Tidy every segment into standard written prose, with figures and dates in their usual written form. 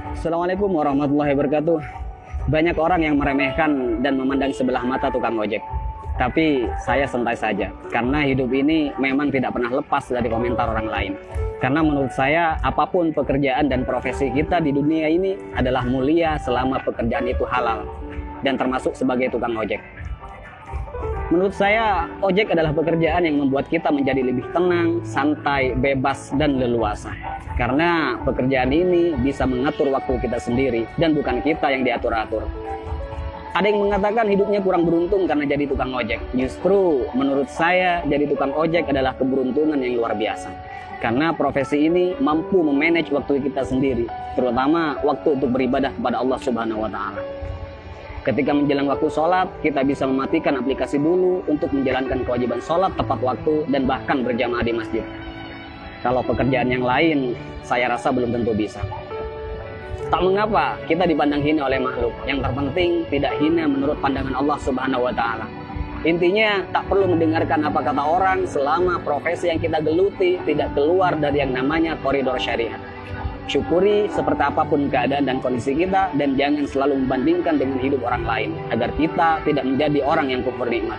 Assalamualaikum warahmatullahi wabarakatuh. Banyak orang yang meremehkan dan memandang sebelah mata tukang ojek. Tapi saya santai saja, karena hidup ini memang tidak pernah lepas dari komentar orang lain. Karena menurut saya, apapun pekerjaan dan profesi kita di dunia ini adalah mulia selama pekerjaan itu halal, dan termasuk sebagai tukang ojek. Menurut saya, ojek adalah pekerjaan yang membuat kita menjadi lebih tenang, santai, bebas, dan leluasa. Karena pekerjaan ini bisa mengatur waktu kita sendiri, dan bukan kita yang diatur-atur. Ada yang mengatakan hidupnya kurang beruntung karena jadi tukang ojek. Justru, menurut saya, jadi tukang ojek adalah keberuntungan yang luar biasa. Karena profesi ini mampu memanage waktu kita sendiri, terutama waktu untuk beribadah kepada Allah Subhanahu wa Ta'ala. Ketika menjelang waktu sholat, kita bisa mematikan aplikasi dulu untuk menjalankan kewajiban sholat tepat waktu dan bahkan berjamaah di masjid. Kalau pekerjaan yang lain, saya rasa belum tentu bisa. Tak mengapa kita dipandang hina oleh makhluk. Yang terpenting tidak hina menurut pandangan Allah Subhanahu wa Ta'ala. Intinya tak perlu mendengarkan apa kata orang selama profesi yang kita geluti tidak keluar dari yang namanya koridor syariat. Syukuri seperti apapun keadaan dan kondisi kita, dan jangan selalu membandingkan dengan hidup orang lain agar kita tidak menjadi orang yang kufur nikmat.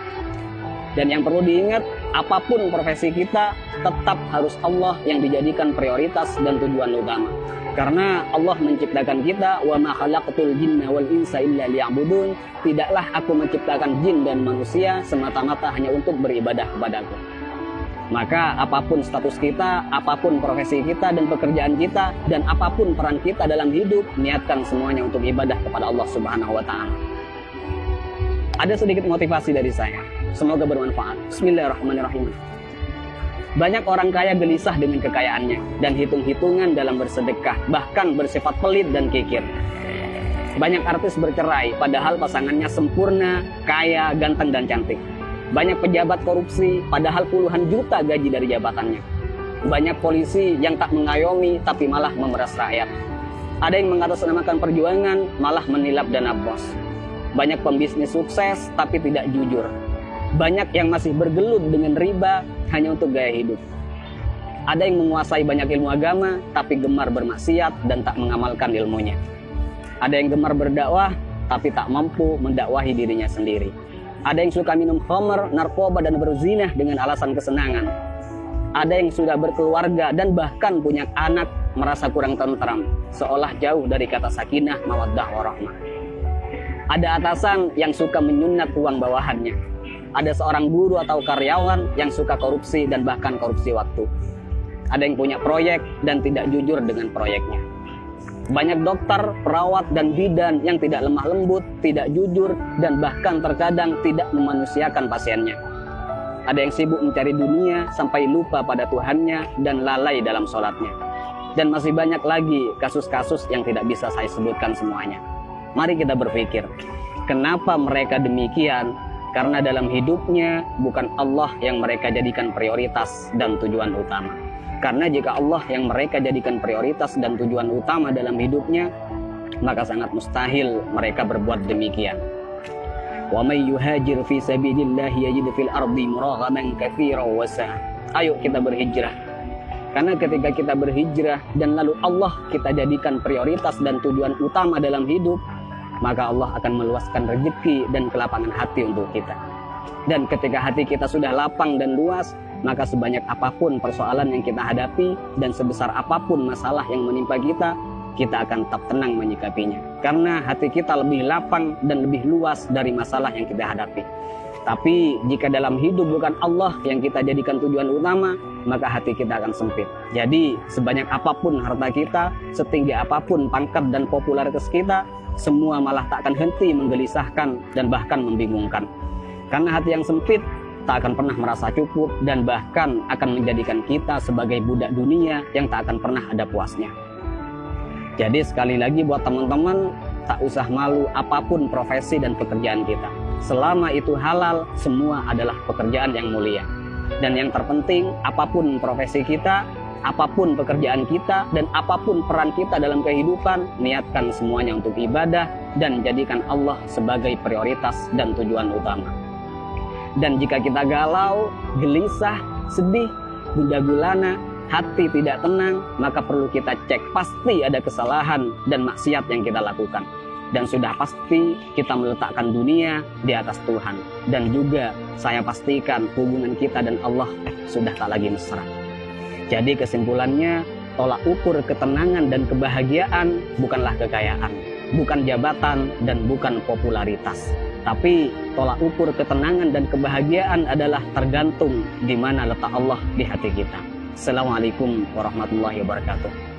Dan yang perlu diingat, apapun profesi kita tetap harus Allah yang dijadikan prioritas dan tujuan utama. Karena Allah menciptakan kita, wa ma khalaqtul jinna wal insa illa liya'budun. Tidaklah aku menciptakan jin dan manusia semata-mata hanya untuk beribadah kepadaku. Maka apapun status kita, apapun profesi kita dan pekerjaan kita, dan apapun peran kita dalam hidup, niatkan semuanya untuk ibadah kepada Allah Subhanahu wa Ta'ala. Ada sedikit motivasi dari saya, semoga bermanfaat. Bismillahirrahmanirrahim. Banyak orang kaya gelisah dengan kekayaannya dan hitung-hitungan dalam bersedekah, bahkan bersifat pelit dan kikir. Banyak artis bercerai padahal pasangannya sempurna, kaya, ganteng dan cantik. Banyak pejabat korupsi, padahal puluhan juta gaji dari jabatannya. Banyak polisi yang tak mengayomi, tapi malah memeras rakyat. Ada yang mengatasnamakan perjuangan, malah menilap dana bos. Banyak pembisnis sukses, tapi tidak jujur. Banyak yang masih bergelut dengan riba, hanya untuk gaya hidup. Ada yang menguasai banyak ilmu agama, tapi gemar bermaksiat dan tak mengamalkan ilmunya. Ada yang gemar berdakwah, tapi tak mampu mendakwahi dirinya sendiri. Ada yang suka minum khamr, narkoba, dan berzinah dengan alasan kesenangan. Ada yang sudah berkeluarga dan bahkan punya anak merasa kurang tentram, seolah jauh dari kata sakinah, mawaddah, warahmah. Ada atasan yang suka menyunat uang bawahannya. Ada seorang guru atau karyawan yang suka korupsi dan bahkan korupsi waktu. Ada yang punya proyek dan tidak jujur dengan proyeknya. Banyak dokter, perawat, dan bidan yang tidak lemah lembut, tidak jujur, dan bahkan terkadang tidak memanusiakan pasiennya. Ada yang sibuk mencari dunia sampai lupa pada Tuhannya dan lalai dalam sholatnya. Dan masih banyak lagi kasus-kasus yang tidak bisa saya sebutkan semuanya. Mari kita berpikir, kenapa mereka demikian? Karena dalam hidupnya bukan Allah yang mereka jadikan prioritas dan tujuan utama. Karena jika Allah yang mereka jadikan prioritas dan tujuan utama dalam hidupnya, maka sangat mustahil mereka berbuat demikian. Wa may yuhajir fi sabilillah yajid fil ardi muraghaman katsiran wa sa'a. Ayo kita berhijrah. Karena ketika kita berhijrah dan lalu Allah kita jadikan prioritas dan tujuan utama dalam hidup, maka Allah akan meluaskan rezeki dan kelapangan hati untuk kita. Dan ketika hati kita sudah lapang dan luas, maka sebanyak apapun persoalan yang kita hadapi dan sebesar apapun masalah yang menimpa kita, kita akan tetap tenang menyikapinya. Karena hati kita lebih lapang dan lebih luas dari masalah yang kita hadapi. Tapi jika dalam hidup bukan Allah yang kita jadikan tujuan utama, maka hati kita akan sempit. Jadi sebanyak apapun harta kita, setinggi apapun pangkat dan popularitas kita, semua malah tak akan henti menggelisahkan dan bahkan membingungkan. Karena hati yang sempit tak akan pernah merasa cukup dan bahkan akan menjadikan kita sebagai budak dunia yang tak akan pernah ada puasnya. Jadi sekali lagi buat teman-teman, tak usah malu apapun profesi dan pekerjaan kita. Selama itu halal, semua adalah pekerjaan yang mulia. Dan yang terpenting, apapun profesi kita, apapun pekerjaan kita, dan apapun peran kita dalam kehidupan, niatkan semuanya untuk ibadah dan jadikan Allah sebagai prioritas dan tujuan utama. Dan jika kita galau, gelisah, sedih, gundah gulana, hati tidak tenang, maka perlu kita cek, pasti ada kesalahan dan maksiat yang kita lakukan. Dan sudah pasti kita meletakkan dunia di atas Tuhan. Dan juga saya pastikan hubungan kita dan Allah sudah tak lagi mesra. Jadi kesimpulannya, tolak ukur ketenangan dan kebahagiaan bukanlah kekayaan, bukan jabatan, dan bukan popularitas. Tapi tolak ukur ketenangan dan kebahagiaan adalah tergantung di mana letak Allah di hati kita. Assalamualaikum warahmatullahi wabarakatuh.